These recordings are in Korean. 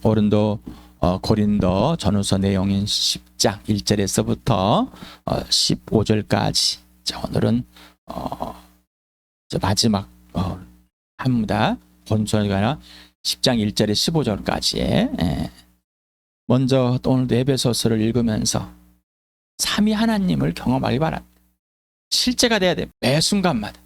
고린도 전후서 내용인 10장 1절에서부터 15절까지. 자, 오늘은 마지막 합니다. 본서가 아니라 10장 1절에 15절까지. 먼저 오늘도 에베소서를 읽으면서 삼위 하나님을 경험하기 바랍니다. 실제가 돼야 돼요. 매 순간마다.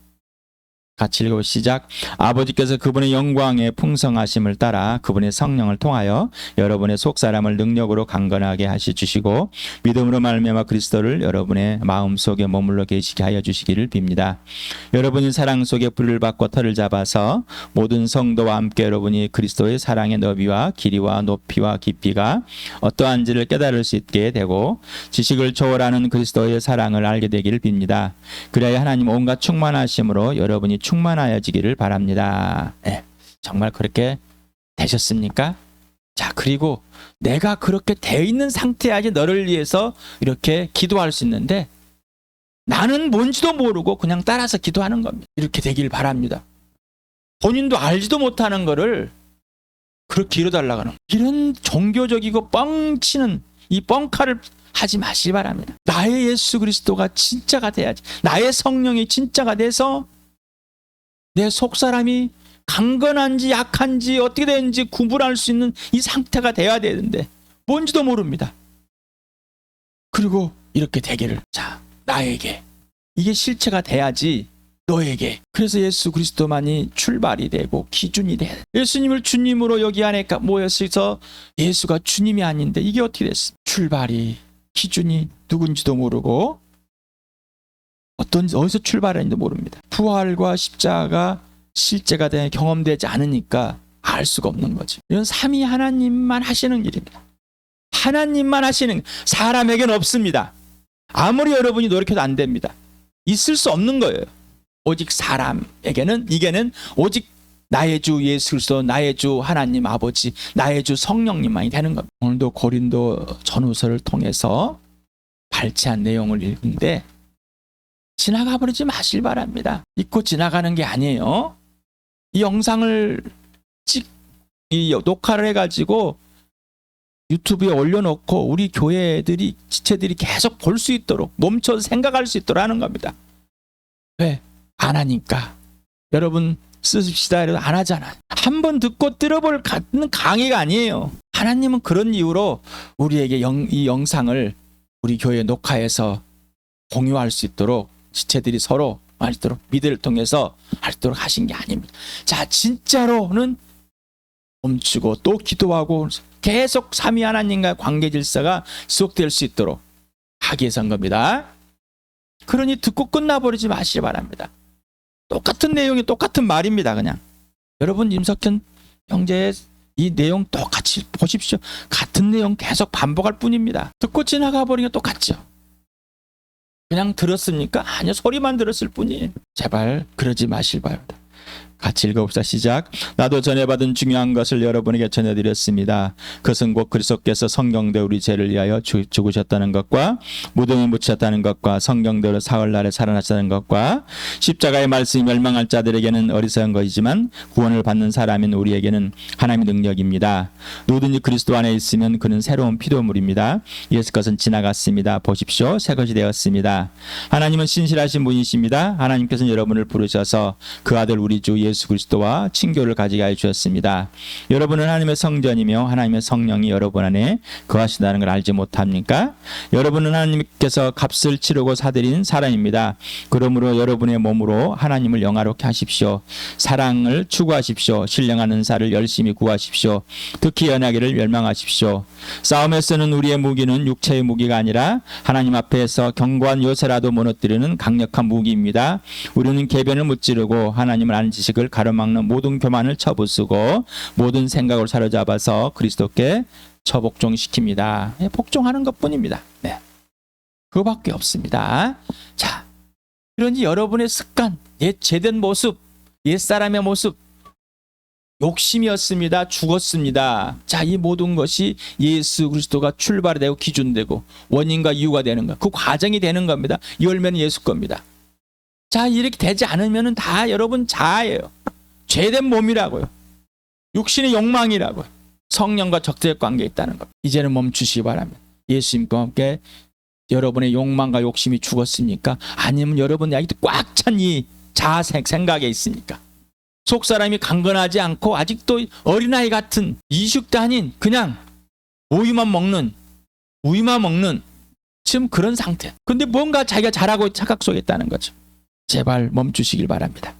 같이 읽어 시작. 아버지께서 그분의 영광의 풍성하심을 따라 그분의 성령을 통하여 여러분의 속사람을 능력으로 강건하게 주시고 믿음으로 말미암아 그리스도를 여러분의 마음속에 머물러 계시게 하여 주시기를 빕니다. 여러분이 사랑 속에 불을 받고 털을 잡아서 모든 성도와 함께 여러분이 그리스도의 사랑의 너비와 길이와 높이와 깊이가 어떠한지를 깨달을 수 있게 되고 지식을 초월하는 그리스도의 사랑을 알게 되기를 빕니다. 그래야 하나님 온갖 충만하심으로 여러분이 충만하여지기를 바랍니다. 정말 그렇게 되셨습니까? 자, 그리고 내가 그렇게 되어 있는 상태야지 너를 위해서 이렇게 기도할 수 있는데 나는 뭔지도 모르고 그냥 따라서 기도하는 겁니다. 이렇게 되길 바랍니다. 본인도 알지도 못하는 거를 그렇게 이뤄달라고 하는 거예요. 이런 종교적이고 뻥치는 이 뻥카를 하지 마시기 바랍니다. 나의 예수 그리스도가 진짜가 돼야지. 나의 성령이 진짜가 돼서 내 속사람이 강건한지 약한지 어떻게 되는지 구분할 수 있는 이 상태가 돼야 되는데 뭔지도 모릅니다. 그리고 이렇게 되기를, 자, 나에게 이게 실체가 돼야지 너에게. 그래서 예수 그리스도만이 출발이 되고 기준이 돼야 돼. 예수님을 주님으로 여기 안에 모여서 예수가 주님이 아닌데 이게 어떻게 됐어? 출발이, 기준이 누군지도 모르고 어디서 출발했는지도 모릅니다. 부활과 십자가 실제가 경험되지 않으니까 알 수가 없는 거죠. 이건 삼위 하나님만 하시는 일입니다. 하나님만 하시는, 사람에게는 없습니다. 아무리 여러분이 노력해도 안 됩니다. 있을 수 없는 거예요. 오직 사람에게는, 이게는 오직 나의 주 예수 그리스도, 나의 주 하나님 아버지, 나의 주 성령님만이 되는 겁니다. 오늘도 고린도 전후서를 통해서 발췌한 내용을 읽는데 지나가 버리지 마실 바랍니다. 잊고 지나가는 게 아니에요. 이 영상을 녹화를 해가지고 유튜브에 올려놓고 우리 교회들이, 지체들이 계속 볼 수 있도록, 멈춰서 생각할 수 있도록 하는 겁니다. 왜? 안 하니까. 여러분 쓰십시다 이래도 안 하잖아요. 한 번 듣고 들어볼 같은 강의가 아니에요. 하나님은 그런 이유로 우리에게 이 영상을 우리 교회에 녹화해서 공유할 수 있도록, 지체들이 서로 할 수 있도록, 미드를 통해서 할 수 있도록 하신 게 아닙니다. 자, 진짜로는 멈추고 또 기도하고 계속 삼위 하나님과의 관계 질서가 지속될 수 있도록 하기 위해서 한 겁니다. 그러니 듣고 끝나버리지 마시기 바랍니다. 똑같은 내용이 똑같은 말입니다. 그냥 여러분 임석현 형제의 이 내용 똑같이 보십시오. 같은 내용 계속 반복할 뿐입니다. 듣고 지나가 버리는 게 똑같죠. 그냥 들었습니까? 아니요, 소리만 들었을 뿐이에요. 제발 그러지 마실 바랍니다. 같이 읽어봅시다. 시작. 나도 전해받은 중요한 것을 여러분에게 전해드렸습니다. 그것은 곧 그리스도께서 성경대로 우리 죄를 위하여 죽으셨다는 것과 무덤에 묻히셨다는 것과 성경대로 사흘날에 살아나셨다는 것과 십자가의 말씀이 멸망할 자들에게는 어리석은 것이지만 구원을 받는 사람인 우리에게는 하나님의 능력입니다. 누구든지 그리스도 안에 있으면 그는 새로운 피조물입니다. 옛 것은 지나갔습니다. 보십시오, 새 것이 되었습니다. 하나님은 신실하신 분이십니다. 하나님께서는 여러분을 부르셔서 그 아들 우리 주 예수 그리스도와 친교를 가지게 해 주셨습니다. 여러분은 하나님의 성전이며 하나님의 성령이 여러분 안에 거하신다는 걸 알지 못합니까? 여러분은 하나님께서 값을 치르고 사들인 사람입니다. 그러므로 여러분의 몸으로 하나님을 영화롭게 하십시오. 사랑을 추구하십시오. 신령한 은사를 열심히 구하십시오. 특히 연하기를 멸망하십시오. 싸움에 쓰는 우리의 무기는 육체의 무기가 아니라 하나님 앞에서 견고한 요새라도 무너뜨리는 강력한 무기입니다. 우리는 계변을 무찌르고 하나님을 아는 지식을 가로막는 모든 교만을 쳐부수고 모든 생각을 사로잡아서 그리스도께 처복종시킵니다. 복종하는 것뿐입니다. 네, 그거밖에 없습니다. 자, 그러니 여러분의 습관, 옛 죄된 모습, 옛사람의 모습, 욕심이었습니다. 죽었습니다. 자, 이 모든 것이 예수 그리스도가 출발이 되고 기준되고 원인과 이유가 되는 것, 그 과정이 되는 겁니다. 열매는 예수 겁니다. 자, 이렇게 되지 않으면 다 여러분 자아예요. 죄된 몸이라고요. 육신의 욕망이라고요. 성령과 적대적 관계에 있다는 것. 이제는 멈추시기 바랍니다. 예수님과 함께 여러분의 욕망과 욕심이 죽었습니까? 아니면 여러분의 아직도 꽉 찬 이 자아 생각에 있습니까? 속사람이 강건하지 않고 아직도 어린아이 같은 20대 아닌 그냥 우유만 먹는 지금 그런 상태. 근데 뭔가 자기가 잘하고 착각 속에 있다는 거죠. 제발 멈추시길 바랍니다.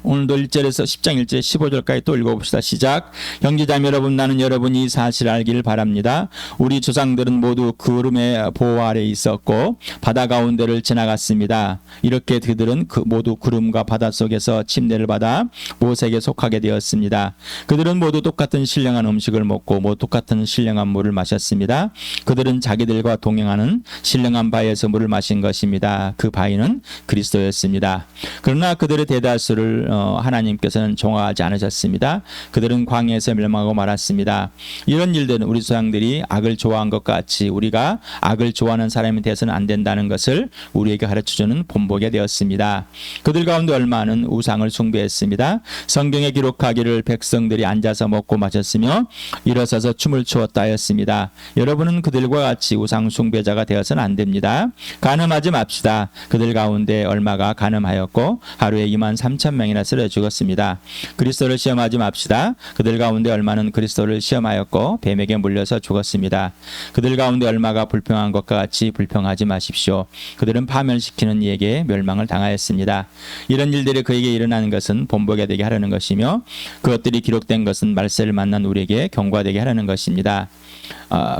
오늘도 1절에서 10장 1절 15절까지 또 읽어봅시다. 시작. 형제자매 여러분, 나는 여러분이 이 사실을 알기를 바랍니다. 우리 조상들은 모두 구름의 보호 아래 있었고 바다 가운데를 지나갔습니다. 이렇게 그들은 모두 구름과 바다 속에서 침례를 받아 모세에게 속하게 되었습니다. 그들은 모두 똑같은 신령한 음식을 먹고 모두 똑같은 신령한 물을 마셨습니다. 그들은 자기들과 동행하는 신령한 바위에서 물을 마신 것입니다. 그 바위는 그리스도였습니다. 그러나 그들의 대다수를 하나님께서는 종화하지 않으셨습니다. 그들은 광야에서 멸망하고 말았습니다. 이런 일들은 우리 조상들이 악을 좋아한 것 같이 우리가 악을 좋아하는 사람이 되어서는 안 된다는 것을 우리에게 가르쳐주는 본보게 되었습니다. 그들 가운데 얼마는 우상을 숭배했습니다. 성경에 기록하기를 백성들이 앉아서 먹고 마셨으며 일어서서 춤을 추었다 하였습니다. 여러분은 그들과 같이 우상 숭배자가 되어서는 안 됩니다. 간음하지 맙시다. 그들 가운데 얼마가 간음하였고 하루에 23,000명이나 쓰러 죽었습니다. 그리스도를 시험하지 맙시다. 그들 가운데 얼마는 그리스도를 시험하였고 뱀에게 물려서 죽었습니다. 그들 가운데 얼마가 불평한 것과 같이 불평하지 마십시오. 그들은 파멸시키는 이에게 멸망을 당하였습니다. 이런 일들이 그에게 일어나는 것은 본보게 되게 하려는 것이며 그것들이 기록된 것은 말세를 만난 우리에게 경고되게 하려는 것입니다.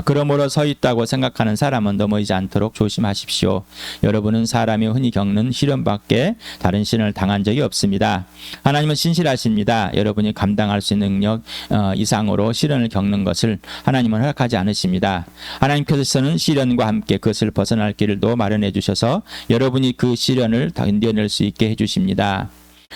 그러므로 서 있다고 생각하는 사람은 넘어지지 않도록 조심하십시오. 여러분은 사람이 흔히 겪는 시련밖에 다른 시련을 당한 적이 없습니다. 하나님은 신실하십니다. 여러분이 감당할 수 있는 능력 이상으로 시련을 겪는 것을 하나님은 허락하지 않으십니다. 하나님께서는 시련과 함께 그것을 벗어날 길도 마련해 주셔서 여러분이 그 시련을 견뎌낼 수 있게 해주십니다.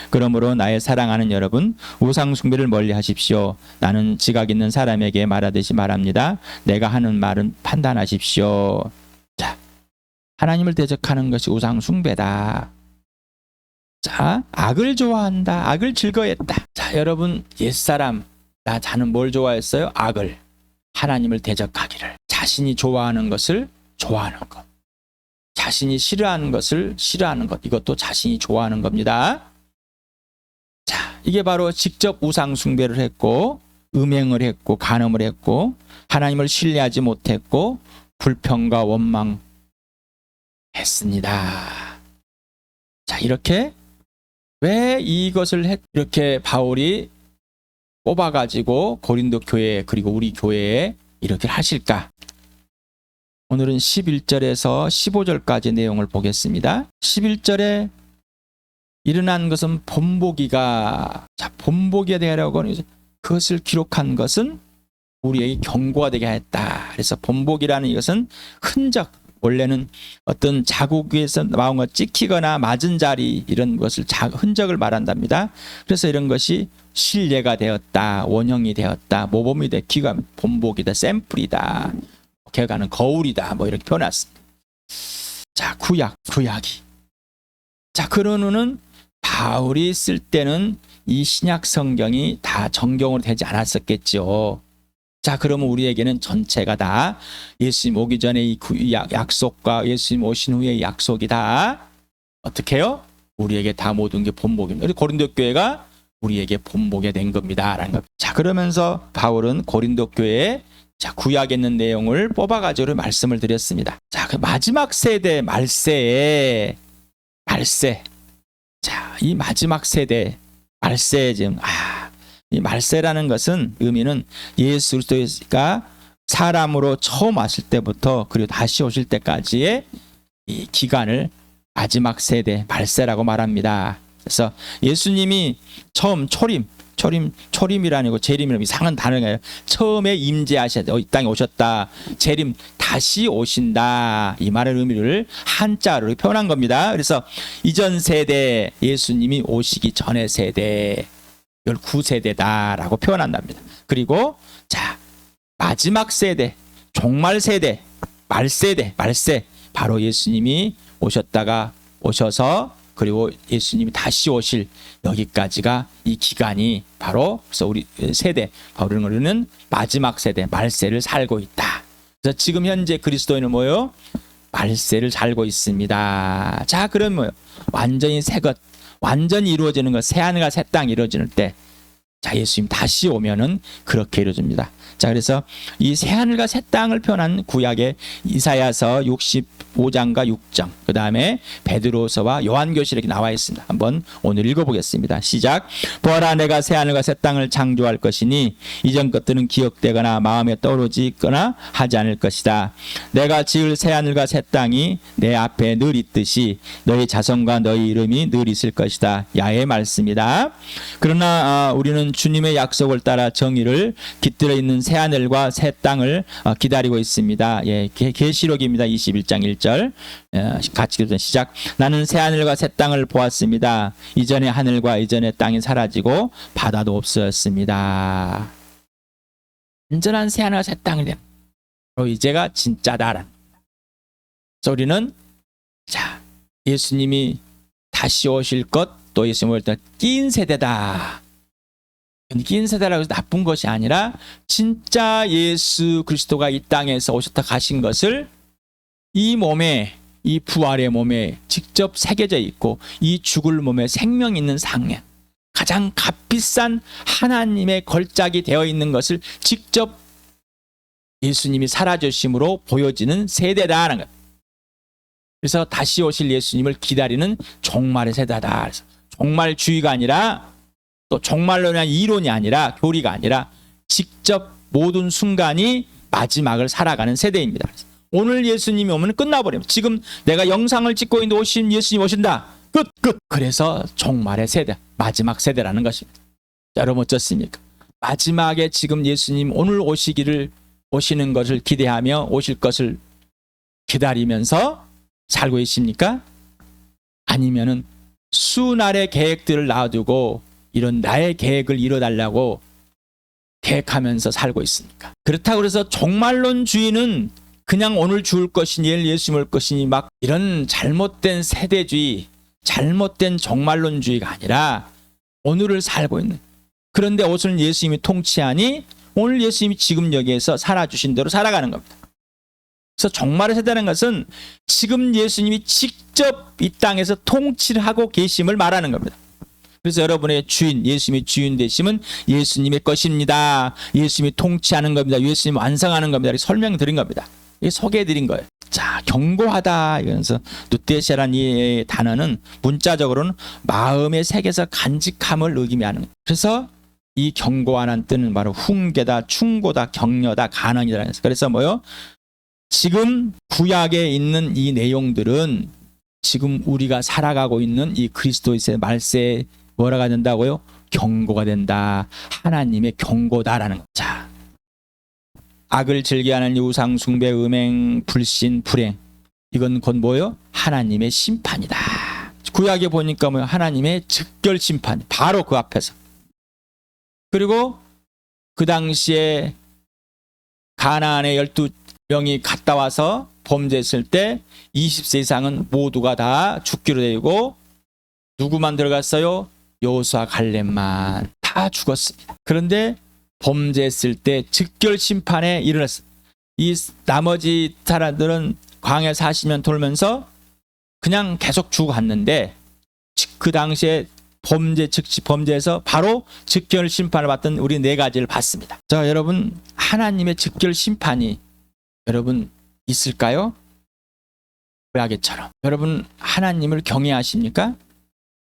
그러므로 나의 사랑하는 여러분, 우상 숭배를 멀리 하십시오. 나는 지각 있는 사람에게 말하듯이 말합니다. 내가 하는 말은 판단하십시오. 자, 하나님을 대적하는 것이 우상 숭배다. 자, 악을 좋아한다. 악을 즐거워했다. 자, 여러분, 옛사람, 자는 뭘 좋아했어요? 악을. 하나님을 대적하기를. 자신이 좋아하는 것을 좋아하는 것. 자신이 싫어하는 것을 싫어하는 것. 이것도 자신이 좋아하는 겁니다. 자, 이게 바로 직접 우상 숭배를 했고 음행을 했고 간음을 했고 하나님을 신뢰하지 못했고 불평과 원망했습니다. 자, 이렇게 왜 이것을 이렇게 바울이 뽑아가지고 고린도 교회 그리고 우리 교회에 이렇게 하실까? 오늘은 11절에서 15절까지 내용을 보겠습니다. 11절에 일어난 것은 본보기가 본보기가 되려고 하는 그것을 기록한 것은 우리에게 경고가 되게 했다. 그래서 본보기라는 이것은 흔적, 원래는 어떤 자국에서 나온 것 찍히거나 맞은 자리 이런 것을 흔적을 말한답니다. 그래서 이런 것이 실례가 되었다, 원형이 되었다, 모범이 되었다, 기가 본보기다, 샘플이다, 개가는 거울이다, 뭐 이렇게 표현했습니다. 자, 구약이. 자, 그러는 바울이 쓸 때는 이 신약 성경이 다 정경으로 되지 않았었겠죠. 자, 그러면 우리에게는 전체가 다 예수님 오기 전에 이 약속과 예수님 오신 후의 약속이 다 어떻게 해요? 우리에게 다 모든 게 본보기입니다. 고린도 교회가 우리에게 본보게 된 겁니다. 라는 겁니다. 자, 그러면서 바울은 고린도 교회에 구약에 있는 내용을 뽑아가지고 말씀을 드렸습니다. 자, 그 마지막 세대 말세. 자, 이 마지막 세대 말세 지금 이 말세라는 것은 의미는 예수 그리스도가 사람으로 처음 왔을 때부터 그리고 다시 오실 때까지의 이 기간을 마지막 세대 말세라고 말합니다. 그래서 예수님이 처음 초림이라니고 재림이라는 이상한 단어가 처음에 임재하셨다. 이 땅에 오셨다. 재림 다시 오신다. 이 말의 의미를 한자로 표현한 겁니다. 그래서 이전 세대 예수님이 오시기 전의 세대 19세대다라고 표현한답니다. 그리고 자, 마지막 세대, 종말 세대, 말세 바로 예수님이 오셔서 그리고 예수님이 다시 오실 여기까지가 이 기간이 바로 그래서 우리 세대 바로 우리는 마지막 세대 말세를 살고 있다. 그래서 지금 현재 그리스도인은 뭐요? 말세를 살고 있습니다. 자, 그럼 뭐요? 완전히 새 것, 완전히 이루어지는 것, 새 하늘과 새 땅이 이루어지는 때, 자, 예수님 다시 오면은 그렇게 이루어집니다. 자, 그래서 이 새 하늘과 새 땅을 표현한 구약의 이사야서 65장과 6장, 그 다음에 베드로서와 요한교실에 나와 있습니다. 한번 오늘 읽어보겠습니다. 시작. 보아라, 내가 새 하늘과 새 땅을 창조할 것이니 이전 것들은 기억되거나 마음에 떠오르지거나 하지 않을 것이다. 내가 지을 새 하늘과 새 땅이 내 앞에 늘 있듯이 너희 자손과 너희 이름이 늘 있을 것이다. 야의 말씀이다. 그러나 우리는 주님의 약속을 따라 정의를 깃들어 있는 새 하늘과 새 땅을 기다리고 있습니다. 예, 계시록입니다. 21장 1절. 같이 읽어보자. 시작. 나는 새 하늘과 새 땅을 보았습니다. 이전의 하늘과 이전의 땅이 사라지고 바다도 없어졌습니다. 완전한 새 하늘과 새 땅을 바로 이제가 진짜다라는. 그래서 우리는 자, 예수님이 다시 오실 것, 또 예수님 올 때 낀 세대다. 낀 세대라고 해서 나쁜 것이 아니라 진짜 예수 그리스도가 이 땅에서 오셨다 가신 것을 이 몸에, 이 부활의 몸에 직접 새겨져 있고 이 죽을 몸에 생명 있는 상에 가장 값비싼 하나님의 걸작이 되어 있는 것을 직접 예수님이 살아주심으로 보여지는 세대다라는 것. 그래서 다시 오실 예수님을 기다리는 종말의 세대다. 그래서 종말주의가 아니라 또 종말로 그냥 이론이 아니라 교리가 아니라 직접 모든 순간이 마지막을 살아가는 세대입니다. 오늘 예수님이 오면 끝나버립니다. 지금 내가 영상을 찍고 있는데 오신 예수님 오신다. 끝. 그래서 종말의 세대, 마지막 세대라는 것입니다. 자, 여러분 어떻습니까? 마지막에 지금 예수님 오늘 오시는 것을 기대하며 오실 것을 기다리면서 살고 계십니까? 아니면은 수날의 계획들을 놔두고 이런 나의 계획을 이뤄달라고 계획하면서 살고 있습니까? 그렇다고 해서 종말론주의는 그냥 오늘 죽을 것이니 내일 예수님 올 것이니 막 이런 잘못된 세대주의, 잘못된 종말론주의가 아니라 오늘을 살고 있는. 그런데 오늘 예수님이 통치하니 오늘 예수님이 지금 여기에서 살아주신 대로 살아가는 겁니다. 그래서 종말의 세대라는 것은 지금 예수님이 직접 이 땅에서 통치를 하고 계심을 말하는 겁니다. 그래서 여러분의 주인, 예수님이 주인 되심은 예수님의 것입니다. 예수님이 통치하는 겁니다. 예수님이 완성하는 겁니다. 이렇게 설명드린 겁니다. 이게 소개해드린 거예요. 자, 경고하다 이러면서 누테시아라는 이 단어는 문자적으로는 마음의 색에서 간직함을 의미하는 거예요. 그래서 이 경고하는 뜻은 바로 훈계다, 충고다, 격려다, 간언이다. 그래서 뭐요? 지금 구약에 있는 이 내용들은 지금 우리가 살아가고 있는 이 그리스도의 말세에 뭐라가 된다고요? 경고가 된다. 하나님의 경고다라는 것. 자, 악을 즐겨하는 우상 숭배, 음행, 불신, 불행. 이건 곧 뭐요? 하나님의 심판이다. 구약에 보니까 뭐요? 하나님의 즉결 심판. 바로 그 앞에서. 그리고 그 당시에 가나안의 12명이 갔다 와서 범죄했을 때 20세 이상은 모두가 다 죽기로 되고 누구만 들어갔어요? 여호수아 갈렙만 다 죽었습니다. 그런데 범죄했을 때 즉결 심판에 일어났어요. 이 나머지 사람들은 광야 40년 돌면서 그냥 계속 죽어갔는데 그 당시에 범죄에서 바로 즉결 심판을 받던 우리 네 가지를 봤습니다. 자, 여러분 하나님의 즉결 심판이 여러분 있을까요? 구약처럼. 여러분 하나님을 경외하십니까?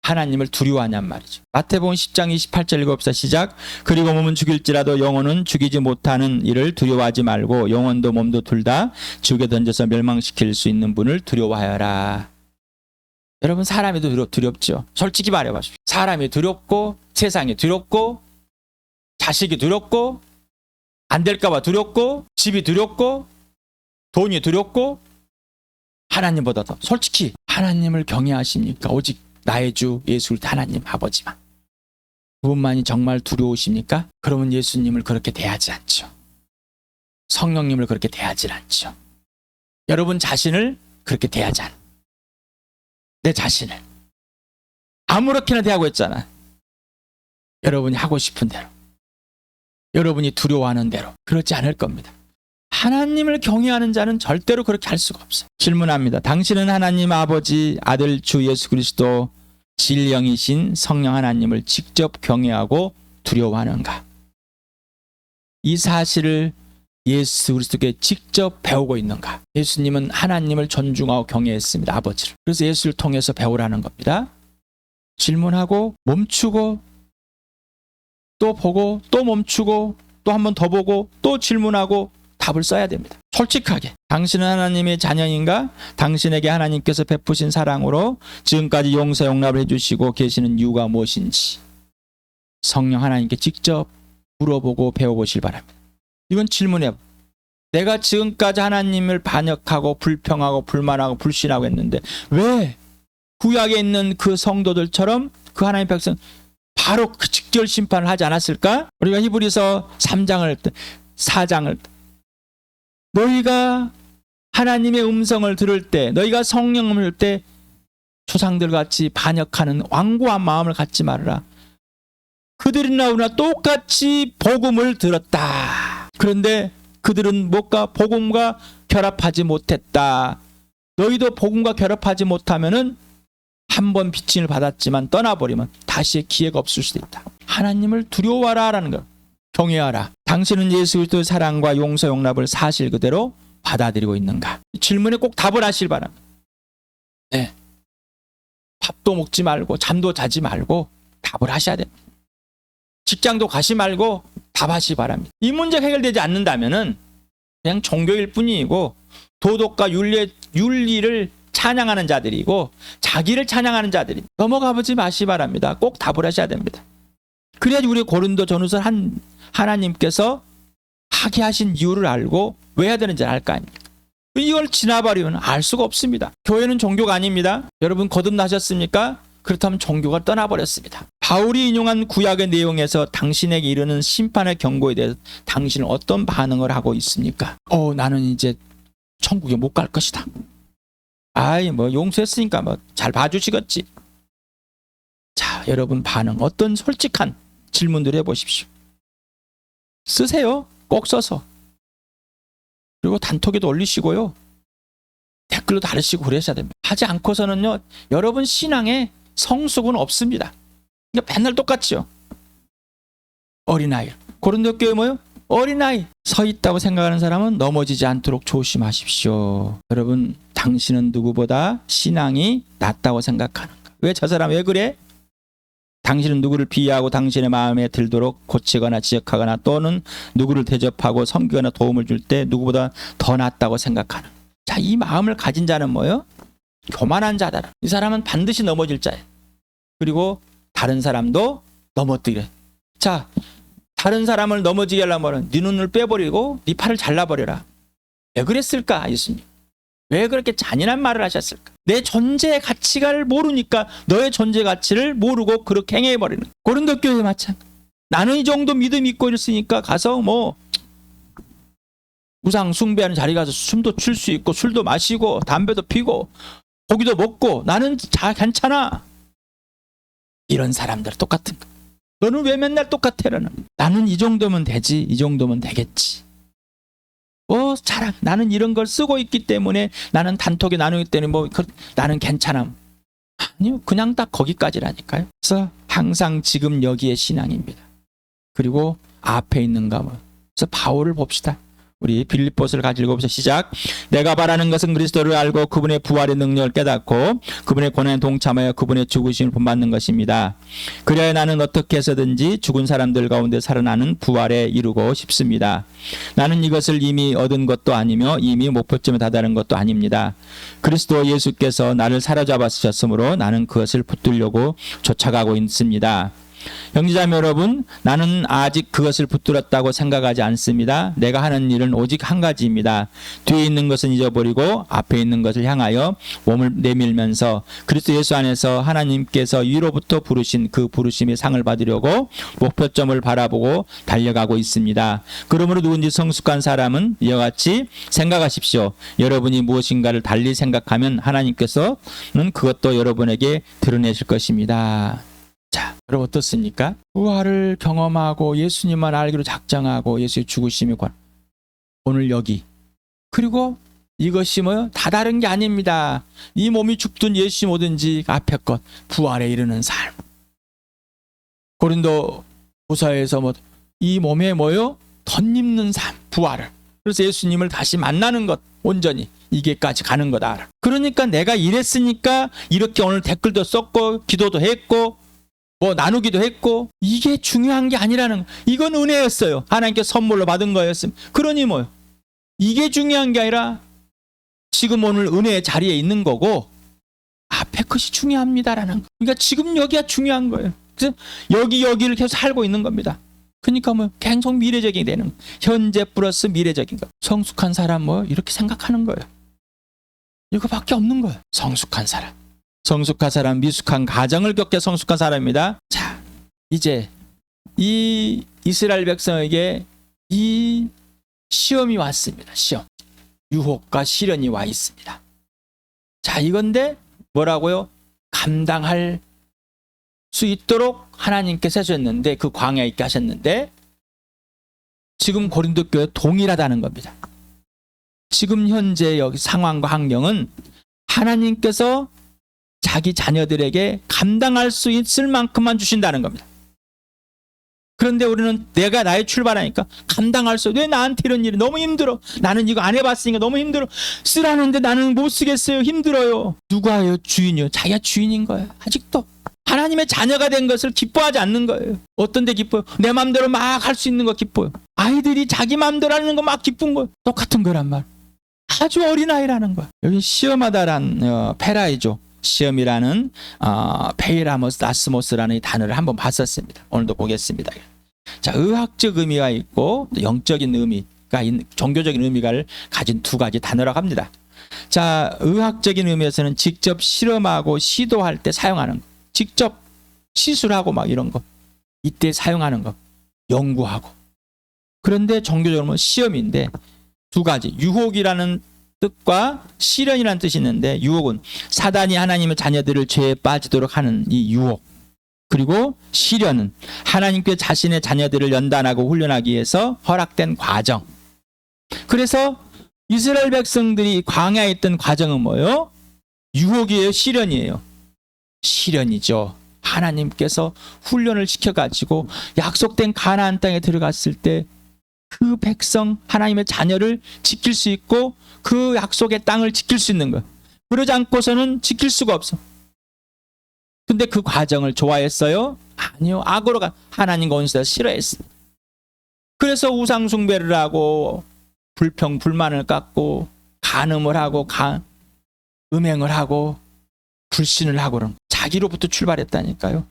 하나님을 두려워하냔 말이죠. 마태복음 10장 28절 읽어봅시다. 시작. 그리고 몸은 죽일지라도 영혼은 죽이지 못하는 이를 두려워하지 말고 영혼도 몸도 둘 다 지옥에 던져서 멸망시킬 수 있는 분을 두려워하여라. 여러분 사람이 두렵죠. 솔직히 말해봐십시오. 사람이 두렵고 세상이 두렵고 자식이 두렵고 안 될까봐 두렵고 집이 두렵고 돈이 두렵고 하나님보다 더 솔직히 하나님을 경외하십니까? 오직 나의 주 예수 하나님 아버지만. 그분만이 정말 두려우십니까? 그러면 예수님을 그렇게 대하지 않죠. 성령님을 그렇게 대하지 않죠. 여러분 자신을 그렇게 대하지 않아요. 내 자신을. 아무렇게나 대하고 있잖아. 여러분이 하고 싶은 대로, 여러분이 두려워하는 대로 그렇지 않을 겁니다. 하나님을 경외하는 자는 절대로 그렇게 할 수가 없어요. 질문합니다. 당신은 하나님 아버지 아들 주 예수 그리스도 진령이신 성령 하나님을 직접 경외하고 두려워하는가? 이 사실을 예수 그리스도께 직접 배우고 있는가? 예수님은 하나님을 존중하고 경외했습니다. 아버지를. 그래서 예수를 통해서 배우라는 겁니다. 질문하고 멈추고 또 보고 또 멈추고 또 한 번 더 보고 또 질문하고 답을 써야 됩니다. 솔직하게. 당신은 하나님의 자녀인가? 당신에게 하나님께서 베푸신 사랑으로 지금까지 용서 용납을 해주시고 계시는 이유가 무엇인지 성령 하나님께 직접 물어보고 배워보실 바랍니다. 이건 질문해. 내가 지금까지 하나님을 반역하고 불평하고 불만하고 불신하고 했는데 왜 구약에 있는 그 성도들처럼 그 하나님의 백성 바로 그 직결 심판을 하지 않았을까? 우리가 히브리서 4장을 너희가 하나님의 음성을 들을 때, 너희가 성령을 들을 때 조상들같이 반역하는 완고한 마음을 갖지 말아라. 그들이나 우리나 똑같이 복음을 들었다. 그런데 그들은 뭐가 복음과 결합하지 못했다. 너희도 복음과 결합하지 못하면은 한 번 비침을 받았지만 떠나버리면 다시의 기회가 없을 수도 있다. 하나님을 두려워하라라는 것. 경외하라. 당신은 예수 그리스도의 사랑과 용서 용납을 사실 그대로 받아들이고 있는가? 질문에 꼭 답을 하실 바랍니다. 네. 밥도 먹지 말고 잠도 자지 말고 답을 하셔야 됩니다. 직장도 가시 말고 답하시 바랍니다. 이 문제가 해결되지 않는다면은 그냥 종교일 뿐이고 도덕과 윤리를 찬양하는 자들이고 자기를 찬양하는 자들이 넘어가보지 마시 바랍니다. 꼭 답을 하셔야 됩니다. 그래야지 우리 고린도 전후서 하나님께서 하게 하신 이유를 알고 왜 해야 되는지 알 거 아닙니까? 이걸 지나버리면 알 수가 없습니다. 교회는 종교가 아닙니다. 여러분 거듭나셨습니까? 그렇다면 종교가 떠나버렸습니다. 바울이 인용한 구약의 내용에서 당신에게 이르는 심판의 경고에 대해서 당신은 어떤 반응을 하고 있습니까? 나는 이제 천국에 못 갈 것이다. 용서했으니까 잘 봐주시겠지. 자, 여러분 반응 어떤 솔직한 질문들 해보십시오. 쓰세요. 꼭 써서. 그리고 단톡에도 올리시고요. 댓글로 달으시고 그러셔야 됩니다. 하지 않고서는요, 여러분 신앙에 성숙은 없습니다. 그러니까 맨날 똑같죠. 어린아이. 고린도 교회 뭐요? 어린아이. 서 있다고 생각하는 사람은 넘어지지 않도록 조심하십시오. 여러분, 당신은 누구보다 신앙이 낫다고 생각하는가? 왜 저 사람 왜 그래? 당신은 누구를 비하하고 당신의 마음에 들도록 고치거나 지적하거나 또는 누구를 대접하고 섬기거나 도움을 줄 때 누구보다 더 낫다고 생각하는. 자, 이 마음을 가진 자는 뭐예요? 교만한 자다. 이 사람은 반드시 넘어질 자예요. 그리고 다른 사람도 넘어뜨려. 자, 다른 사람을 넘어지게 하려면 네 눈을 빼버리고 네 팔을 잘라버려라. 왜 그랬을까? 예수님. 왜 그렇게 잔인한 말을 하셨을까? 내 존재의 가치를 모르니까 너의 존재 가치를 모르고 그렇게 행해버리는. 고린도 교회 마찬가지. 나는 이 정도 믿음 있고 있으니까 가서 우상 숭배하는 자리 가서 숨도 쉴 수 있고 술도 마시고 담배도 피고 고기도 먹고 나는 잘 괜찮아. 이런 사람들 똑같은 거. 너는 왜 맨날 똑같아? 나는 이 정도면 되지. 이 정도면 되겠지. 자랑. 나는 이런 걸 쓰고 있기 때문에 나는 단톡에 나누기 때문에 나는 괜찮아. 아니요. 그냥 딱 거기까지라니까요. 그래서 항상 지금 여기에 신앙입니다. 그리고 앞에 있는가 그래서 바울을 봅시다. 우리 빌립보서를 같이 읽어보자. 시작. 내가 바라는 것은 그리스도를 알고 그분의 부활의 능력을 깨닫고 그분의 고난에 동참하여 그분의 죽으심을 본받는 것입니다. 그래야 나는 어떻게 해서든지 죽은 사람들 가운데 살아나는 부활에 이루고 싶습니다. 나는 이것을 이미 얻은 것도 아니며 이미 목표점에 다다른 것도 아닙니다. 그리스도 예수께서 나를 사로잡았으셨으므로 나는 그것을 붙들려고 쫓아가고 있습니다. 형제자매 여러분, 나는 아직 그것을 붙들었다고 생각하지 않습니다. 내가 하는 일은 오직 한 가지입니다. 뒤에 있는 것은 잊어버리고 앞에 있는 것을 향하여 몸을 내밀면서 그리스도 예수 안에서 하나님께서 위로부터 부르신 그 부르심의 상을 받으려고 목표점을 바라보고 달려가고 있습니다. 그러므로 누군지 성숙한 사람은 이와 같이 생각하십시오. 여러분이 무엇인가를 달리 생각하면 하나님께서는 그것도 여러분에게 드러내실 것입니다. 자, 여러분 어떻습니까? 부활을 경험하고 예수님만 알기로 작정하고 예수의 죽으심이 오늘 여기, 그리고 이것이 뭐요? 다 다른 게 아닙니다. 이 몸이 죽든 예수님 오든지 앞에 것 부활에 이르는 삶. 고린도 후서에서 뭐 이 몸에 뭐요? 덧입는 삶, 부활을. 그래서 예수님을 다시 만나는 것, 온전히 이게까지 가는 거다. 그러니까 내가 이랬으니까 이렇게 오늘 댓글도 썼고 기도도 했고 뭐 나누기도 했고, 이게 중요한 게 아니라는, 이건 은혜였어요. 하나님께 선물로 받은 거였음. 그러니 뭐요? 이게 중요한 게 아니라 지금 오늘 은혜의 자리에 있는 거고 앞에 것이 중요합니다라는 거. 그러니까 지금 여기가 중요한 거예요. 그래서 여기를 계속 살고 있는 겁니다. 그러니까 뭐 계속 미래적이 되는 거예요. 현재 플러스 미래적인 거. 성숙한 사람 뭐 이렇게 생각하는 거예요. 이거밖에 없는 거예요. 성숙한 사람. 성숙한 사람, 미숙한 가정을 겪게 성숙한 사람입니다. 자, 이제 이 이스라엘 백성에게 이 시험이 왔습니다. 시험. 유혹과 시련이 와 있습니다. 자, 이건데 뭐라고요? 감당할 수 있도록 하나님께서 하셨는데, 그 광야에 있게 하셨는데, 지금 고린도 교회 동일하다는 겁니다. 지금 현재 여기 상황과 환경은 하나님께서 자기 자녀들에게 감당할 수 있을 만큼만 주신다는 겁니다. 그런데 우리는 내가 나의 출발하니까 감당할 수, 왜 나한테 이런 일이 너무 힘들어. 나는 이거 안 해봤으니까 너무 힘들어. 쓰라는데 나는 못 쓰겠어요. 힘들어요. 누가요? 주인이요. 자기가 주인인 거예요. 아직도. 하나님의 자녀가 된 것을 기뻐하지 않는 거예요. 어떤 데 기뻐요? 내 마음대로 막 할 수 있는 거 기뻐요. 아이들이 자기 마음대로 하는 거 막 기쁜 거예요. 똑같은 거란 말. 아주 어린아이라는 거야. 여기 시험하다란 페라이죠. 시험이라는 페이라모스 아스모스라는 단어를 한번 봤었습니다. 오늘도 보겠습니다. 자, 의학적 의미가 있고 영적인 의미가 있는, 종교적인 의미를 가진 두 가지 단어라고 합니다. 자, 의학적인 의미에서는 직접 실험하고 시도할 때 사용하는 거, 직접 시술하고 막 이런 거, 이때 사용하는 거, 연구하고. 그런데 종교적으로는 시험인데 두 가지, 유혹이라는 뜻과 시련이라는 뜻이 있는데, 유혹은 사단이 하나님의 자녀들을 죄에 빠지도록 하는 이 유혹, 그리고 시련은 하나님께 자신의 자녀들을 연단하고 훈련하기 위해서 허락된 과정. 그래서 이스라엘 백성들이 광야에 있던 과정은 뭐예요? 유혹이에요? 시련이에요? 시련이죠. 하나님께서 훈련을 시켜가지고 약속된 가나안 땅에 들어갔을 때 그 백성, 하나님의 자녀를 지킬 수 있고 그 약속의 땅을 지킬 수 있는 것. 그러지 않고서는 지킬 수가 없어. 근데 그 과정을 좋아했어요? 아니요. 악으로 하나님과 온수다 싫어했어. 그래서 우상 숭배를 하고 불평불만을 깎고 간음을 하고 음행을 하고 불신을 하고 그런, 자기로부터 출발했다니까요.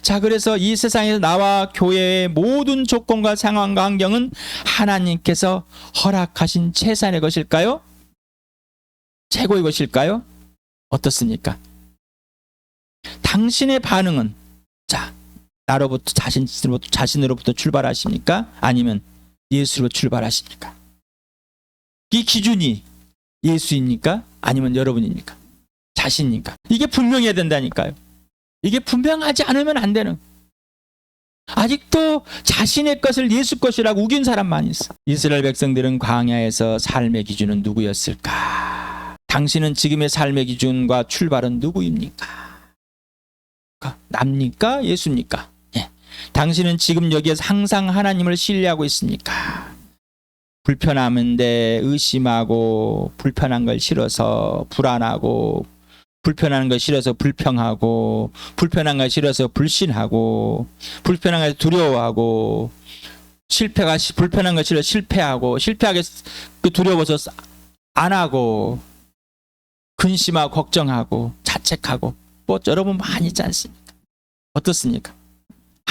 자, 그래서 이 세상에서 나와 교회의 모든 조건과 상황과 환경은 하나님께서 허락하신 최선의 것일까요? 최고의 것일까요? 어떻습니까? 당신의 반응은, 자, 나로부터 자신으로부터 출발하십니까? 아니면 예수로 출발하십니까? 이 기준이 예수입니까? 아니면 여러분입니까? 자신입니까? 이게 분명해야 된다니까요. 이게 분명하지 않으면 안 되는. 아직도 자신의 것을 예수 것이라고 우긴 사람 많이 있어. 이스라엘 백성들은 광야에서 삶의 기준은 누구였을까? 당신은 지금의 삶의 기준과 출발은 누구입니까? 납니까? 예수입니까? 예. 당신은 지금 여기에서 항상 하나님을 신뢰하고 있습니까? 불편함인데 의심하고, 불편한 걸 싫어서 불안하고, 불편한 걸 싫어서 불평하고, 불편한 걸 싫어서 불신하고, 불편한 걸 두려워하고, 불편한 걸 싫어 실패하고, 실패하게 두려워서 안 하고, 근심하고 걱정하고 자책하고, 뭐 여러분 많이 있지 않습니까? 어떻습니까?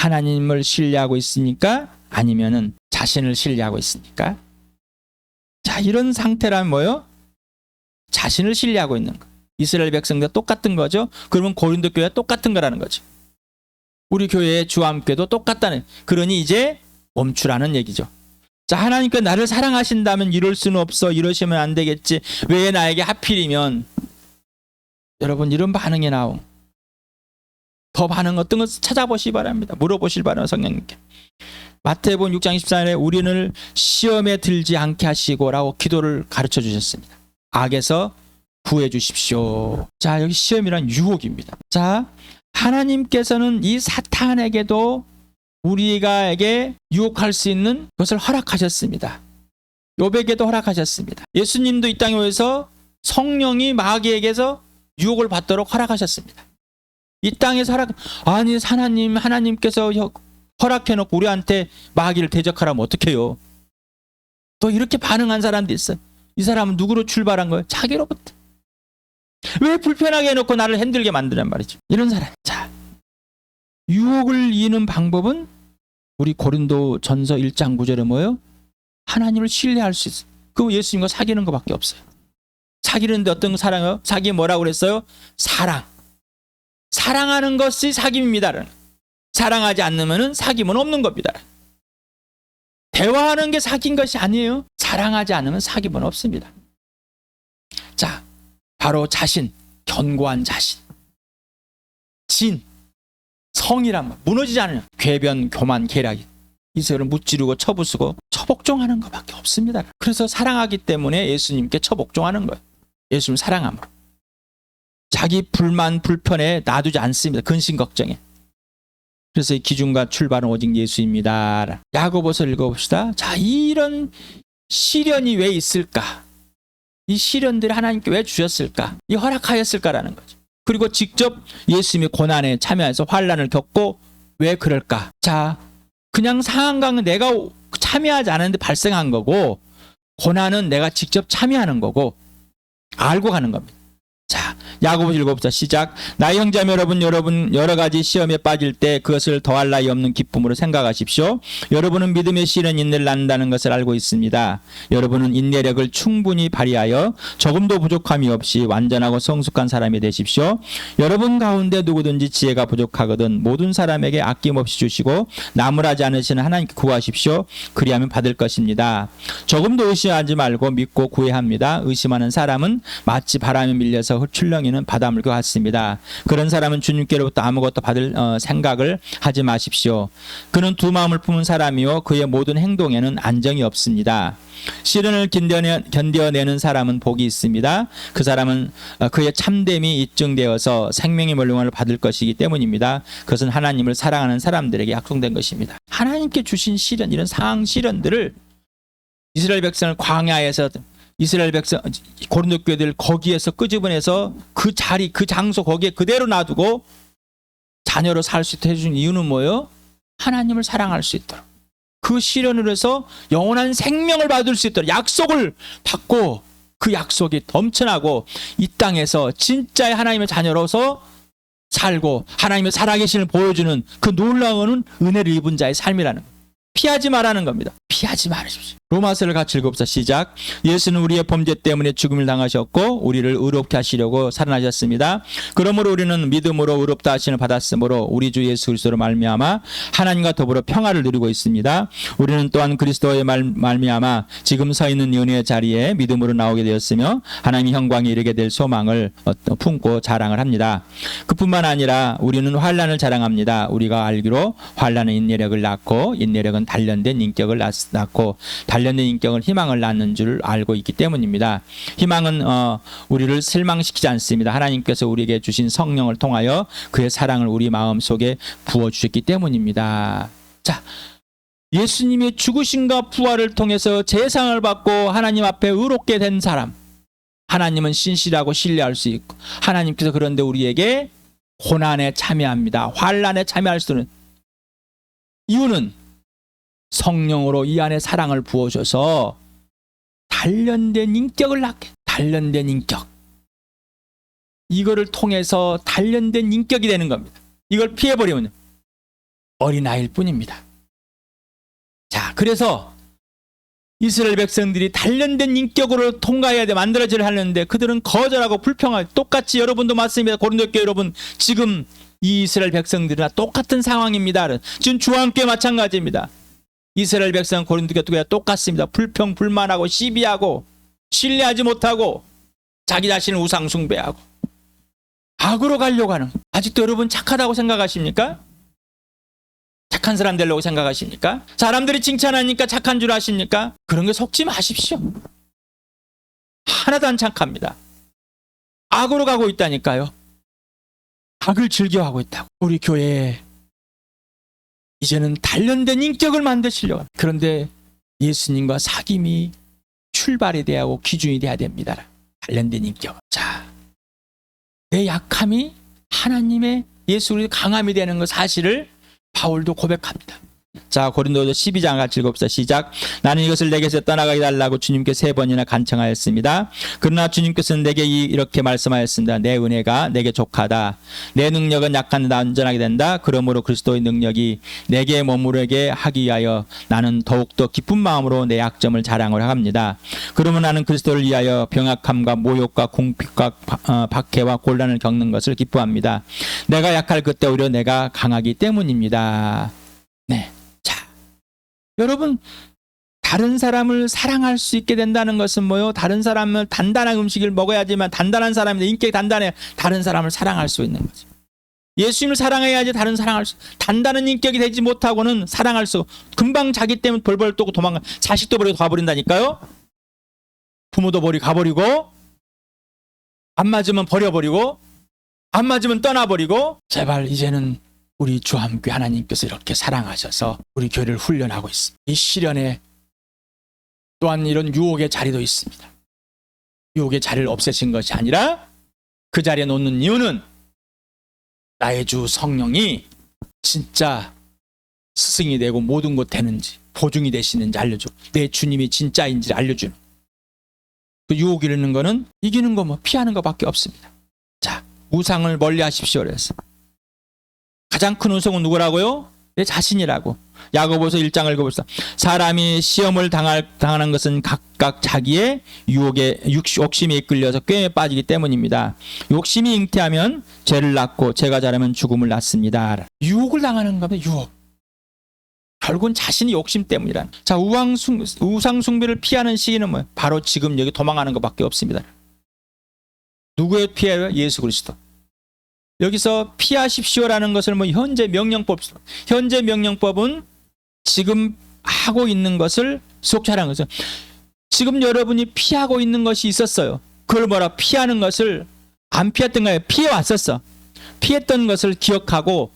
하나님을 신뢰하고 있습니까? 아니면은 자신을 신뢰하고 있습니까? 자, 이런 상태라면 뭐요? 자신을 신뢰하고 있는 거. 이스라엘 백성과 똑같은 거죠. 그러면 고린도 교회와 똑같은 거라는 거죠. 우리 교회의 주와 함께도 똑같다는. 그러니 이제 멈추라는 얘기죠. 자, 하나님께 나를 사랑하신다면 이럴 수는 없어. 이러시면 안 되겠지. 왜 나에게 하필이면. 여러분, 이런 반응이 나옴. 더 반응 어떤 것을 찾아보시기 바랍니다. 물어보시기 바랍니다. 성령님께. 마태복음 6장 24절에 우리를 시험에 들지 않게 하시고 라고 기도를 가르쳐 주셨습니다. 악에서 구해 주십시오. 자, 여기 시험이란 유혹입니다. 자, 하나님께서는 이 사탄에게도 우리가에게 유혹할 수 있는 것을 허락하셨습니다. 욥에게도 허락하셨습니다. 예수님도 이 땅에 오셔서 성령이 마귀에게서 유혹을 받도록 허락하셨습니다. 이 땅에서 아니 하나님께서 허락해놓고 우리한테 마귀를 대적하라면 어떡해요? 또 이렇게 반응한 사람도 있어요. 이 사람은 누구로 출발한 거예요? 자기로부터. 왜 불편하게 해놓고 나를 힘들게 만드란 말이죠. 이런 사람. 자, 유혹을 이기는 방법은 우리 고린도 전서 1장 9절에 뭐예요? 하나님을 신뢰할 수 있어요. 그거 예수님과 사귀는 것밖에 없어요. 사귀는데 어떤 사랑이요? 사귀 뭐라고 그랬어요? 사랑. 사랑하는 것이 사귐입니다. 사랑하지 않으면 사귐은 없는 겁니다. 대화하는 게 사귄 것이 아니에요. 사랑하지 않으면 사귐은 없습니다. 자, 바로 자신, 견고한 자신. 진, 성이란 말, 무너지지 않으면 궤변, 교만, 계략이 이세를 무찌르고 처부수고 처복종하는 것밖에 없습니다. 그래서 사랑하기 때문에 예수님께 처복종하는 거예요. 예수님 사랑함으로. 자기 불만, 불편에 놔두지 않습니다. 근심, 걱정에. 그래서 이 기준과 출발은 오직 예수입니다. 야고보서 읽어봅시다. 자, 이런 시련이 왜 있을까? 이 시련들을 하나님께 왜 주셨을까? 이 허락하였을까라는 거죠. 그리고 직접 예수님이 고난에 참여해서 환난을 겪고 왜 그럴까? 자, 그냥 상한강은 내가 참여하지 않았는데 발생한 거고, 고난은 내가 직접 참여하는 거고, 알고 가는 겁니다. 자, 야고보서 읽어봅시다. 시작. 나의 형제자매 여러분 여러 가지 시험에 빠질 때 그것을 더할 나위 없는 기쁨으로 생각하십시오. 여러분은 믿음의 시련이 인내를 낳는다는 것을 알고 있습니다. 여러분은 인내력을 충분히 발휘하여 조금도 부족함이 없이 완전하고 성숙한 사람이 되십시오. 여러분 가운데 누구든지 지혜가 부족하거든 모든 사람에게 아낌없이 주시고 나무라지 않으시는 하나님께 구하십시오. 그리하면 받을 것입니다. 조금도 의심하지 말고 믿고 구해야 합니다. 의심하는 사람은 마치 바람에 밀려서 출렁이는 바닷물과 같습니다. 그런 사람은 주님께로부터 아무것도 받을 생각을 하지 마십시오. 그는 두 마음을 품은 사람이요 그의 모든 행동에는 안정이 없습니다. 시련을 견뎌내는 사람은 복이 있습니다. 그 사람은 그의 참됨이 입증되어서 생명의 멸류관을 받을 것이기 때문입니다. 그것은 하나님을 사랑하는 사람들에게 약속된 것입니다. 하나님께 주신 시련, 이런 상황 시련들을 이스라엘 백성을 광야에서 이스라엘 백성 고린도 교회들 거기에서 끄집어내서 그 자리 그 장소 거기에 그대로 놔두고 자녀로 살 수 있도록 해준 이유는 뭐예요? 하나님을 사랑할 수 있도록 그 시련을 해서 영원한 생명을 받을 수 있도록 약속을 받고 그 약속이 넘쳐나고 이 땅에서 진짜의 하나님의 자녀로서 살고 하나님의 살아계심을 보여주는 그 놀라운 은혜를 입은 자의 삶이라는 거예요. 피하지 말라는 겁니다. 피하지 말으십시오. 로마서를 같이 읽어봅시다. 시작. 예수는 우리의 범죄 때문에 죽음을 당하셨고 우리를 의롭게 하시려고 살아나셨습니다. 그러므로 우리는 믿음으로 의롭다 하심을 받았으므로 우리 주 예수 그리스도로 말미암아 하나님과 더불어 평화를 누리고 있습니다. 우리는 또한 그리스도의 말미암아 지금 서 있는 은혜의 자리에 믿음으로 나오게 되었으며 하나님의 영광에 이르게 될 소망을 품고 자랑을 합니다. 그뿐만 아니라 우리는 환난을 자랑합니다. 우리가 알기로 환난은 인내력을 낳고 인내력은 단련된 인격을 낳고 단련된 인격은 희망을 낳는 줄 알고 있기 때문입니다. 희망은 우리를 실망시키지 않습니다. 하나님께서 우리에게 주신 성령을 통하여 그의 사랑을 우리 마음속에 부어주셨기 때문입니다. 자, 예수님의 죽으심과 부활을 통해서 제상을 받고 하나님 앞에 의롭게 된 사람, 하나님은 신실하고 신뢰할 수 있고 하나님께서 그런데 우리에게 고난에 참여합니다. 환난에 참여할 수 있는 이유는 성령으로 이 안에 사랑을 부어줘서 단련된 인격을 낳게. 단련된 인격. 이거를 통해서 단련된 인격이 되는 겁니다. 이걸 피해버리면 어린아이일 뿐입니다. 자, 그래서 이스라엘 백성들이 단련된 인격으로 통과해야 돼 만들어지려 하는데 그들은 거절하고 불평하고 똑같이 여러분도 맞습니다. 고린도 교회 여러분 지금 이 이스라엘 백성들이나 똑같은 상황입니다. 지금 주와 함께 마찬가지입니다. 이스라엘 백성 고린도 교회가 똑같습니다. 불평 불만하고 시비하고 신뢰하지 못하고 자기 자신을 우상 숭배하고 악으로 가려고 하는 아직도 여러분 착하다고 생각하십니까? 착한 사람 되려고 생각하십니까? 사람들이 칭찬하니까 착한 줄 아십니까? 그런 게 속지 마십시오. 하나도 안 착합니다. 악으로 가고 있다니까요. 악을 즐겨하고 있다고. 우리 교회에 이제는 단련된 인격을 만드시려고 합니다. 그런데 예수님과 사귐이 출발이 돼야 하고 기준이 돼야 됩니다. 단련된 인격. 자, 내 약함이 하나님의 예수 그리스도의 강함이 되는 것 사실을 바울도 고백합니다. 자, 고린도서 12장 같이 읽읍시다. 시작. 나는 이것을 내게서 떠나가게 달라고 주님께 3번이나 간청하였습니다. 그러나 주님께서는 내게 이렇게 말씀하였습니다. 내 은혜가 내게 족하다. 내 능력은 약한데 온전하게 된다. 그러므로 그리스도의 능력이 내게 머무르게 하기 위하여 나는 더욱더 기쁜 마음으로 내 약점을 자랑을 합니다. 그러면 나는 그리스도를 위하여 병약함과 모욕과 공핍과 박해와 곤란을 겪는 것을 기뻐합니다. 내가 약할 그때 오히려 내가 강하기 때문입니다. 네. 자, 여러분, 다른 사람을 사랑할 수 있게 된다는 것은 뭐요? 다른 사람을 단단한 음식을 먹어야지만 단단한 사람인데 인격이 단단해 다른 사람을 사랑할 수 있는 거죠. 예수님을 사랑해야지 다른 사랑할 수. 단단한 인격이 되지 못하고는 사랑할 수. 금방 자기 때문에 벌벌 떠고 도망가. 자식도 버리고 가버린다니까요. 부모도 버리고 가버리고 안 맞으면 버려버리고 안 맞으면 떠나버리고. 제발 이제는 우리 주와 함께 하나님께서 이렇게 사랑하셔서 우리 교회를 훈련하고 있습니다. 이 시련에 또한 이런 유혹의 자리도 있습니다. 유혹의 자리를 없애신 것이 아니라 그 자리에 놓는 이유는 나의 주 성령이 진짜 스승이 되고 모든 것 되는지 보증이 되시는지 알려줘. 내 주님이 진짜인지 알려주는. 그 유혹이 이르는 거는 이기는 거 뭐 피하는 것밖에 없습니다. 자, 우상을 멀리 하십시오. 그래서 가장 큰 우상은 누구라고요? 내 자신이라고. 야고보서 1장을 읽어봅시다. 사람이 시험을 당하는 것은 각각 자기의 유혹에 욕심에 이끌려서 꾀에 빠지기 때문입니다. 욕심이 잉태하면 죄를 낳고 죄가 자라면 죽음을 낳습니다. 유혹을 당하는 겁니다. 유혹. 결국은 자신이 욕심 때문이란. 자, 우상 숭배를 피하는 시기는 뭐예요? 바로 지금 여기 도망가는 것밖에 없습니다. 누구의 피해요? 예수 그리스도. 여기서 피하십시오라는 것을 뭐 현재 명령법은 지금 하고 있는 것을 속죄하는 거죠. 지금 여러분이 피하고 있는 것이 있었어요. 그걸 뭐라 피하는 것을 안 피했던 거예요. 피해 왔었어. 피했던 것을 기억하고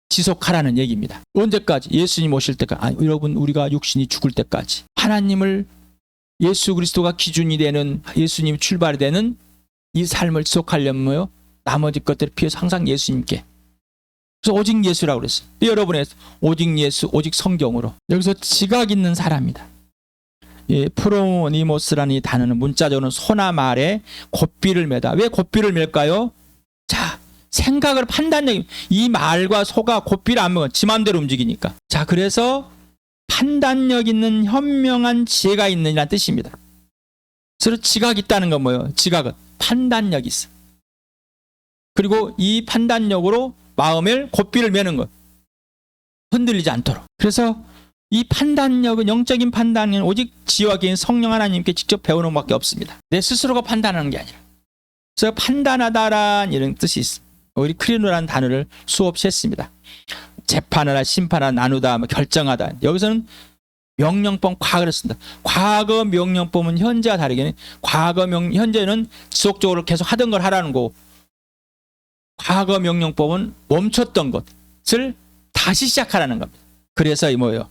지속하라는 얘기입니다. 언제까지? 예수님 오실 때까지. 여러분 우리가 육신이 죽을 때까지. 하나님을 예수 그리스도가 기준이 되는 예수님 출발이 되는 이 삶을 지속하려면 뭐요? 나머지 것들을 피해서 항상 예수님께. 그래서 오직 예수라고 그랬어요. 여러분의 오직 예수, 오직 성경으로. 여기서 지각 있는 사람이다. 예, 프로니모스라는 이 단어는 문자적으로는 소나 말에 곱비를 매다. 왜 곱비를 맬까요? 자, 생각을 판단력, 이 말과 소가 곱비를 안 매면 지 마음대로 움직이니까. 자, 그래서 판단력 있는 현명한 지혜가 있느냐는 뜻입니다. 그래서 지각이 있다는 건 뭐예요? 지각은 판단력이 있어. 그리고 이 판단력으로 마음을 곱비를 매는 것. 흔들리지 않도록. 그래서 이 판단력은 영적인 판단은 오직 지혜와 계인 성령 하나님께 직접 배우는 것밖에 없습니다. 내 스스로가 판단하는 게 아니라. 그래서 판단하다라는 이런 뜻이 있습니다. 우리 크리노라는 단어를 수없이 했습니다. 재판하라, 심판하라, 나누다, 결정하다. 여기서는 명령법 과거를 쓴다. 과거 명령법은 현재와 다르게 현재는 지속적으로 계속 하던 걸 하라는 거고 과거 명령법은 멈췄던 것을 다시 시작하라는 겁니다. 그래서 이 뭐예요?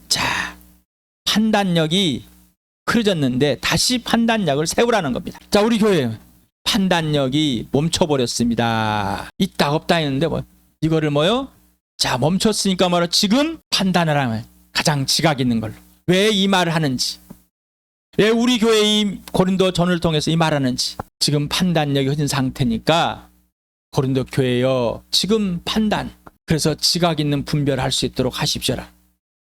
자, 판단력이 흐려졌는데 다시 판단력을 세우라는 겁니다. 자, 우리 교회 판단력이 멈춰버렸습니다. 있다 없다 했는데 뭐 이거를 뭐요? 자, 멈췄으니까 뭐라 지금 판단을 하면 가장 지각 있는 걸로. 왜 이 말을 하는지, 왜 우리 교회의 고린도 전을 통해서 이 말하는지. 지금 판단력이 흐진 상태니까 고린도 교회여 지금 판단. 그래서 지각 있는 분별할 수 있도록 하십시오라.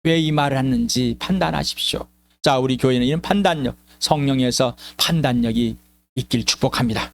왜 이 말을 하는지 판단하십시오. 자, 우리 교회는 이런 판단력, 성령에서 판단력이 있길 축복합니다.